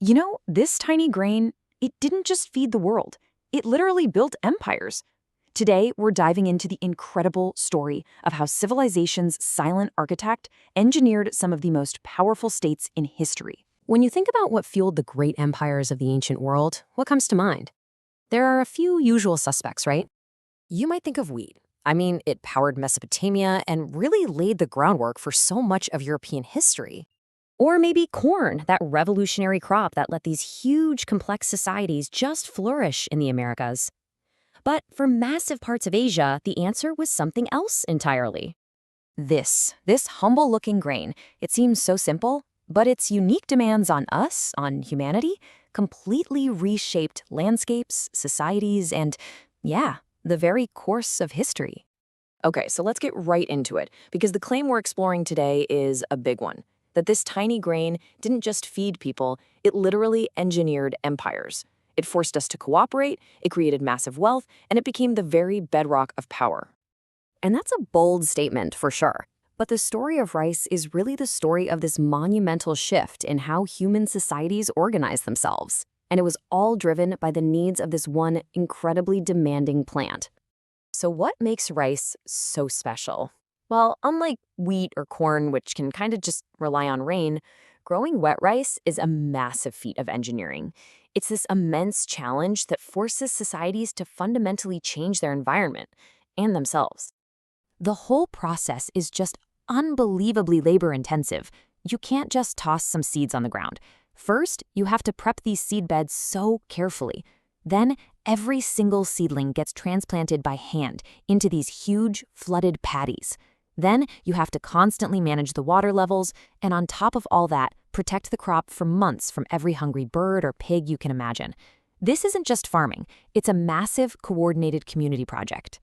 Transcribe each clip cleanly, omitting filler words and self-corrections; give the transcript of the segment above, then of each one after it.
This tiny grain, it didn't just feed the world. It literally built empires. Today, we're diving into the incredible story of how civilization's silent architect engineered some of the most powerful states in history. When you think about what fueled the great empires of the ancient world, what comes to mind? There are a few usual suspects, right? You might think of wheat. I mean, it powered Mesopotamia and really laid the groundwork for so much of European history. Or maybe corn, that revolutionary crop that let these huge, complex societies just flourish in the Americas. But for massive parts of Asia, the answer was something else entirely. This humble-looking grain, it seems so simple, but its unique demands on us, on humanity, completely reshaped landscapes, societies, and, yeah, the very course of history. Okay, so let's get right into it, because the claim we're exploring today is a big one. That this tiny grain didn't just feed people, it literally engineered empires. It forced us to cooperate, it created massive wealth, and it became the very bedrock of power. And that's a bold statement for sure. But the story of rice is really the story of this monumental shift in how human societies organize themselves. And it was all driven by the needs of this one incredibly demanding plant. So what makes rice so special? Well, unlike wheat or corn, which can kind of just rely on rain, growing wet rice is a massive feat of engineering. It's this immense challenge that forces societies to fundamentally change their environment and themselves. The whole process is just unbelievably labor-intensive. You can't just toss some seeds on the ground. First, you have to prep these seed beds so carefully. Then, every single seedling gets transplanted by hand into these huge, flooded paddies. Then, you have to constantly manage the water levels, and on top of all that, protect the crop for months from every hungry bird or pig you can imagine. This isn't just farming, it's a massive, coordinated community project.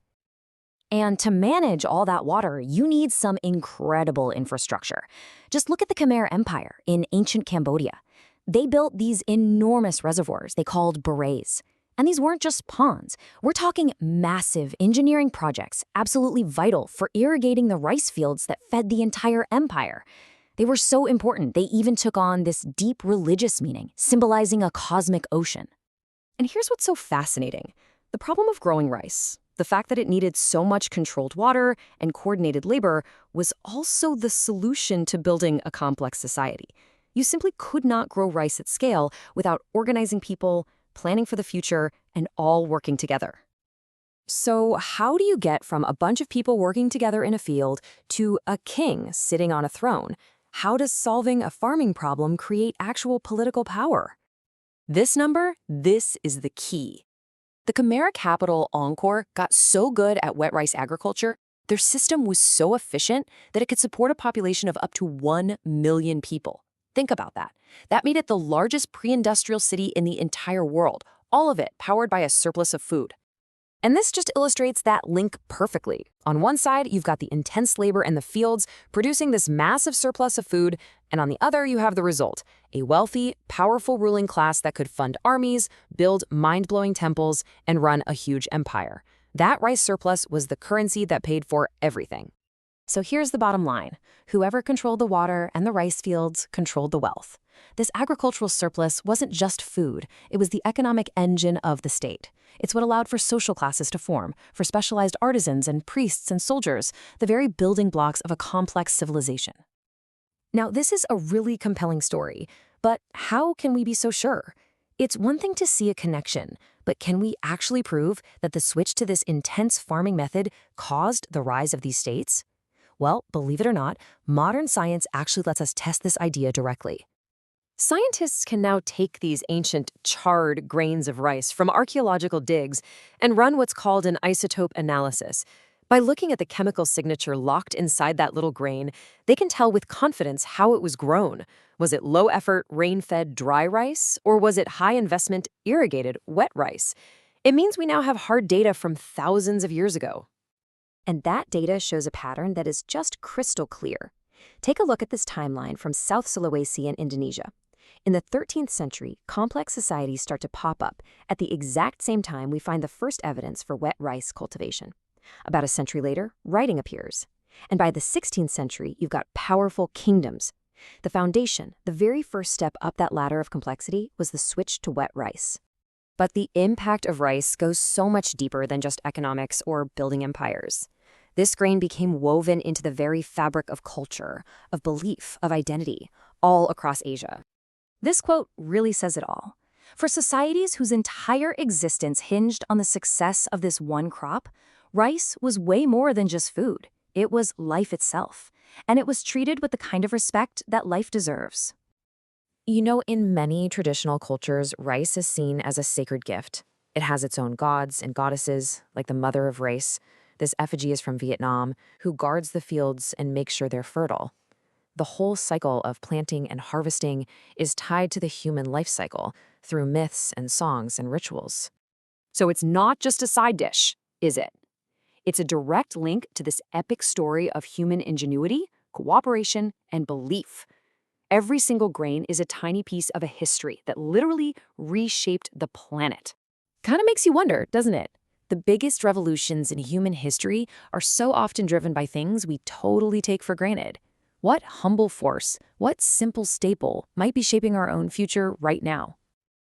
And to manage all that water, you need some incredible infrastructure. Just look at the Khmer Empire in ancient Cambodia. They built these enormous reservoirs they called barays. And these weren't just ponds. We're talking massive engineering projects, absolutely vital for irrigating the rice fields that fed the entire empire. They were so important, they even took on this deep religious meaning, symbolizing a cosmic ocean. And here's what's so fascinating. The problem of growing rice, the fact that it needed so much controlled water and coordinated labor, was also the solution to building a complex society. You simply could not grow rice at scale without organizing people, planning for the future, and all working together. So how do you get from a bunch of people working together in a field to a king sitting on a throne? How does solving a farming problem create actual political power? This is the key. The Khmer capital, Angkor, got so good at wet rice agriculture, their system was so efficient that it could support a population of up to 1 million people. Think about that. That made it the largest pre-industrial city in the entire world, all of it powered by a surplus of food. And this just illustrates that link perfectly. On one side, you've got the intense labor in the fields producing this massive surplus of food, and on the other, you have the result, a wealthy, powerful ruling class that could fund armies, build mind-blowing temples, and run a huge empire. That rice surplus was the currency that paid for everything. So here's the bottom line. Whoever controlled the water and the rice fields controlled the wealth. This agricultural surplus wasn't just food, it was the economic engine of the state. It's what allowed for social classes to form, for specialized artisans and priests and soldiers, the very building blocks of a complex civilization. Now, this is a really compelling story, but how can we be so sure? It's one thing to see a connection, but can we actually prove that the switch to this intense farming method caused the rise of these states? Well, believe it or not, modern science actually lets us test this idea directly. Scientists can now take these ancient, charred grains of rice from archaeological digs and run what's called an isotope analysis. By looking at the chemical signature locked inside that little grain, they can tell with confidence how it was grown. Was it low-effort, rain-fed dry rice, or was it high-investment, irrigated, wet rice? It means we now have hard data from thousands of years ago. And that data shows a pattern that is just crystal clear. Take a look at this timeline from South Sulawesi in Indonesia. In the 13th century, complex societies start to pop up at the exact same time we find the first evidence for wet rice cultivation. About a century later, writing appears. And by the 16th century, you've got powerful kingdoms. The foundation, the very first step up that ladder of complexity, was the switch to wet rice. But the impact of rice goes so much deeper than just economics or building empires. This grain became woven into the very fabric of culture, of belief, of identity, all across Asia. This quote really says it all. For societies whose entire existence hinged on the success of this one crop, rice was way more than just food. It was life itself, and it was treated with the kind of respect that life deserves. You know, in many traditional cultures, rice is seen as a sacred gift. It has its own gods and goddesses, like the mother of rice. This effigy is from Vietnam, who guards the fields and makes sure they're fertile. The whole cycle of planting and harvesting is tied to the human life cycle through myths and songs and rituals. So it's not just a side dish, is it? It's a direct link to this epic story of human ingenuity, cooperation, and belief. Every single grain is a tiny piece of a history that literally reshaped the planet. Kind of makes you wonder, doesn't it? The biggest revolutions in human history are so often driven by things we totally take for granted. What humble force, what simple staple might be shaping our own future right now?